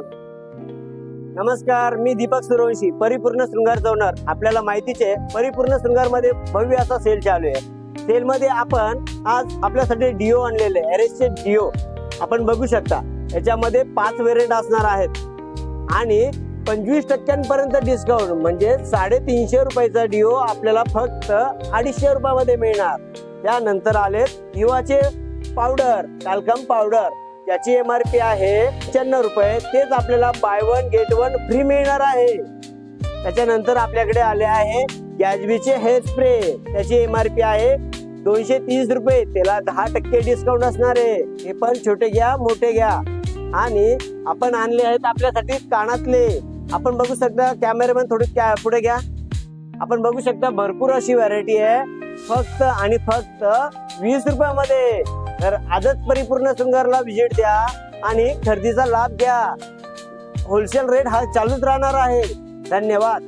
नमस्कार, मी दीपक सूर्यवंशी, परिपूर्ण शृंगार ओनर. आपल्याला माहितीच आहे, परिपूर्ण शृंगार मध्ये भव्य असा सेल चालू आहे. सेल मध्ये आपण आज आपल्यासाठी डिओ आणलेले, एरेसचे डिओ आपण बघू शकता. याच्यामध्ये 5 व्हेरियंट असणार आहेत आणि 25% डिस्काउंट, म्हणजे 350 रुपयाचा डिओ आपल्याला फक्त 250 रुपयामध्ये मिळणार. त्यानंतर आले दिवाचे पावडर, टाल्कम पावडर, त्याची MRP आहे 95 रुपये. तेच आपल्याला बाय 1 गेट 1 फ्री मिळणार आहे. त्याच्यानंतर आपल्याकडे आले आहे गॅजबीचे हेअर स्प्रे, त्याची MRP आहे 230 रुपये. त्याला 10% डिस्काउंट असणार आहे. हे पण छोटे घ्या मोठे घ्या. आणि आपण आणले आहेत आपल्यासाठी कानातले. आपण बघू शकता, कॅमेरामॅन थोडी पुढे घ्या. आपण बघू शकता भरपूर अशी व्हरायटी आहे, फक्त आणि फक्त 20 रुपयामध्ये. तर आजच परिपूर्ण शृंगारला व्हिजिट द्या आणि खरेदीचा लाभ घ्या. होलसेल रेट हा चालूच राहणार आहे. धन्यवाद.